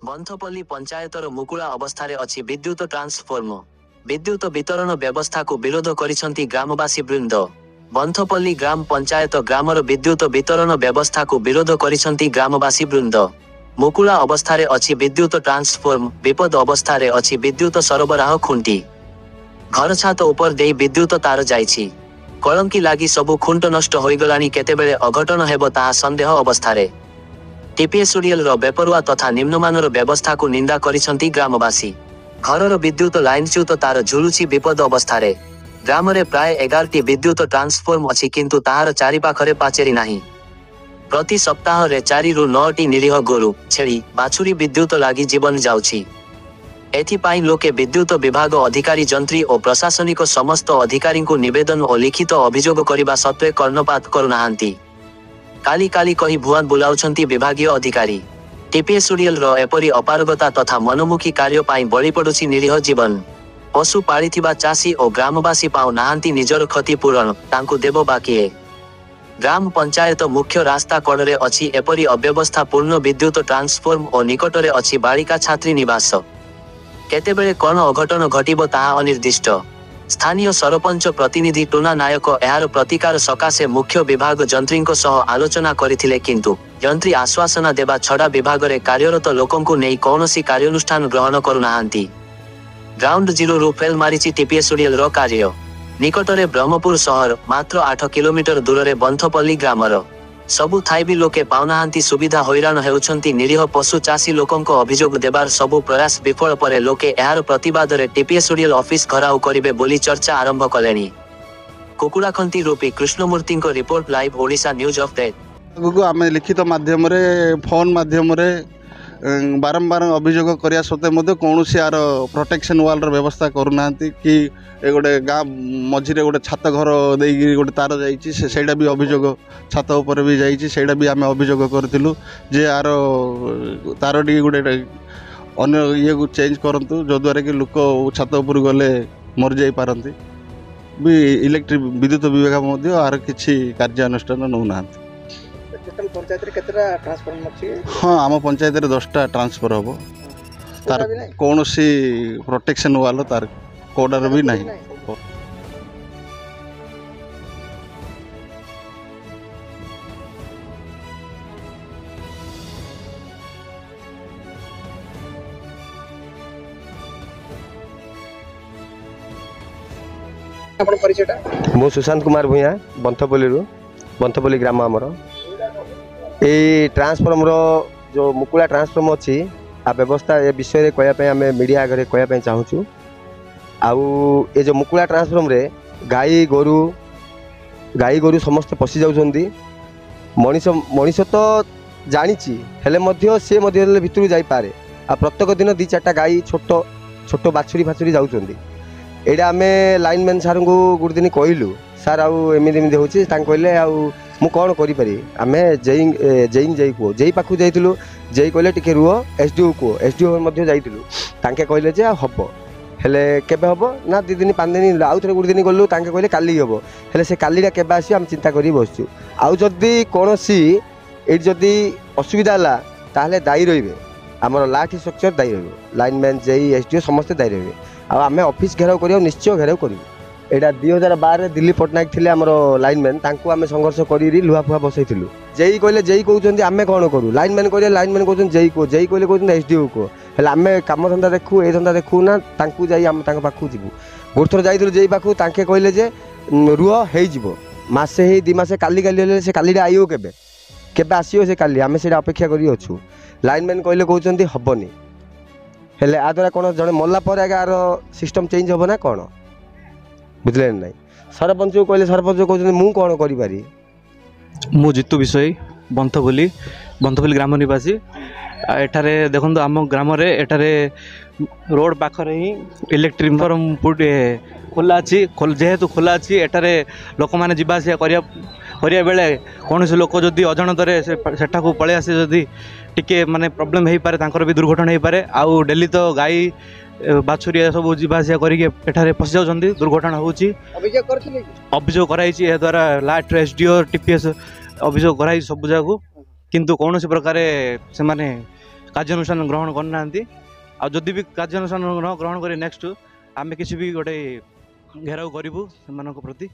बंथपल्ली पंचायतर मुकुला अवस्था अच्छी विद्युत ट्रांसफॉर्म विद्युत वितरण व्यवस्था को विरोध करिसंती ग्रामवासी वृंद। बंथपल्ली ग्राम पंचायत ग्रामर विद्युत वितरण व्यवस्था को विरोध करिसंती ग्रामवासी वृंद। मुकुला अवस्था अच्छी विद्युत ट्रांसफॉर्म विपद अवस्था अच्छी विद्युत सरबराह खुंटी घर छात उपर दे विद्युत तार जाइछि। कलंकी लागी सबु खुंट नष्ट होइगलानी केतेबेले अघटन हेबो ताहा संदेह अवस्था टीपीएससीएल रो बेपरुआ तथा निम्नमानर व्यवस्था को निंदा करिसंती ग्रामवासी। घरर विद्युत लाइनच्युत तार झुलुछि विपद अवस्था ग्राम रे प्राय 11टी विद्युत ट्रांसफॉर्म अछि किंतु ताहार चारिपाखरे पाचेरी नाही। प्रति सप्ताह रे 4 रु 9टी निरीह गोरु छेड़ी बाछुरी विद्युत लागी जीवन जाउछि। एथिपाई लोके विद्युत विभाग अधिकारी जंत्री और प्रशासनिक समस्त अधिकारी को निवेदन और लिखित अभियोग करने सत्वे कर्णपात करुनाहांती। काली काली कही भुआ बुलाउछंती विभागीय अधिकारी। टीपीएससीएल रो एपरी अपारगता तथा मनोमुखी कार्य पाई बळी पडुछि निरीह जीवन। पशु पाळिथिबा चाषी और ग्रामवासी पाउ नाहांती निजर क्षतिपूरण तांकु देबो बाकीए। ग्राम पंचायत मुख्य रास्ता कड़े अछि एपरी अव्यवस्था पूर्ण विद्युत ट्रांसफॉर्म और निकटरे अछि बालिका छात्री निवास। केतेबेले कौन अघटन घटिबो ताहा अनिर्दिष्ट। स्थानीय सरपंच प्रतिनिधि टुना नायक एहार प्रतिकार सकाशे मुख्य विभाग जंत्रींको सह आलोचना करिथिले किंतु जंत्री आश्वासना देबा छड़ा विभाग रे कार्यरत लोकंकु नेई कौनसी कार्यानुष्ठान ग्रहण करुनाहांती। ग्राउंड जीरो रु फेल मारिछि टीपीएससीएल रो कार्य। निकटरे ब्रह्मपुर शहर मात्र 8 किलोमीटर दूर बंथपल्ली ग्रामर सबु थाई भी लोके पाउनाहांती सुविधा हैरान हेउछंती निरीह पशु चाषी लोकंको अभियोग देबार सबु प्रयास विफल परे लोके एहार प्रतिवाद रे टीपीएससीएल ऑफिस घराउ करिवे बोली चर्चा आरंभ कलेनी। कुकुड़ाखंती रूपी कृष्णमूर्ति को report live Odisha news update. आमे लिखित माध्यम रे फोन माध्यम रे बारंबार अभियोग करिया सत्वे मध्य कौनसी यार प्रोटेक्शन वाल व्यवस्था करूना कि गोटे गाँ मझे गोटे छात घर दे गोटे तार जाइए भी अभियोग छात उपर भी जाइए भी आम अभियोग करूँ जे यार तार टी गोटे अन्य ये को चेंज करूँ जो द्वारा कि लोक छात उपर गले मरी जाई पारती भी इलेक्ट्रिक विद्युत विभाग यार किसी कार्यानुष्ठान नौना। हाँ आम पंचायत 10टा ट्रांसफर हम तार कौन सी प्रोटेक्शन वाल तार कोडार भी नहीं। मु सुशांत कुमार भूया बंथपल्ली ग्राम आमर ये ट्रांसफॉर्म रो जो मुकुला ट्रांसफॉर्म अच्छी आ व्यवस्था ए विषय कहवाई आम मीडिया आगे कहवाई चाहूँ। आउ ये जो मुकुला ट्रांसफॉर्म रे गाई गोरु समस्त पशि जाउछंती। मनीष तो जानी सी भितर जापे आ प्रत्येक दिन 2-4टा गाई छोट छोट बाछुरी फाछुरी जाउछंती। एटा आम लाइनमैन सार को गोटे दिन कहलु सार आमती हो कहले मु कौन करी आम जेई कह जेई पाखु जाइलु जेई कहले टिके रुह एसडीओ कह एसडीओ तांके कहले जे हम हेले केबे हम ना 2 दिन 5 दिन आउ थे गोटे दिन गलु तांके कहले काली हम हेले से कालीटा केबे आसी आम चिंता करी बसचु। आउ जदि कौन सी जदि असुविधा है ताहले दायी रहिबे आमर लाठी स्ट्रक्चर दायी रहिबे लाइनमैन जेई एसडीओ समस्त दायी रहिबे। आम ऑफिस घेराव कर निश्चय घेराव करूँ। यहाँ 2012 दिल्ली पट्टनायक थे आमर लाइनमैन आम संघर्ष कर लुहा फुहा बसईलु जेई कहले जेई कहते आम कौन करूँ लाइनमैन कहले लाइनमैन कहते जेई कहले कहते एसडीओ को हेल्ले आम कम धंदा देखू ए धंदा देखू ना पाखु जीवु। गोटे थर जाइलु जेई पाखु तांके कहले जे रुह हो मसे ही 2 मास काली काली से काली आइयो केबे केबे आसियो से काली आम से अपेक्षा करी अच्छु। लाइनमैन कहले कहते हेनी हेल्ले आ द्वारा कौन जड़े मरला आर सिस्टम चेंज हम ना कौन बुझे ना। सरपंच को कहले सरपंच कहते मु कौन करी मु जितु विषय बंथपल्ली ग्राम निवासी। एठारे देखो आम ग्राम एठारे रोड पाखरे ही इलेक्ट्रिक खोला अच्छी जेहेतु खोला अच्छी एठारे लोक मैंने जावासिया करिया बेले कौन से लोक जदि अजाणतरे सेठा को पलि आसे जदि टिके माने प्रॉब्लम हो पारे तांकर भी दुर्घटना हो पारे। आउ डेली तो गाई बाछुरी सब जावासिया करके फसी जाउछंती दुर्घटना होउची। अभियोग कराई ए द्वारा लास्ट एसडीओ टीपीएस अभियोग कराई सब जगह किंतु कौन प्रकार से माने କାର୍ଯ୍ୟାନୁଷ୍ଠାନ ଗ୍ରହଣ କରିନାହାନ୍ତି। ଆଉ ଯଦି ବି କାର୍ଯ୍ୟାନୁଷ୍ଠାନ ନ ଗ୍ରହଣ କରି ନେକ୍ସଟ ଆମେ କିଛି ବି ଗୋଟେ ଘେରାଉ କରିବୁ ସେମାନଙ୍କ ପ୍ରତି।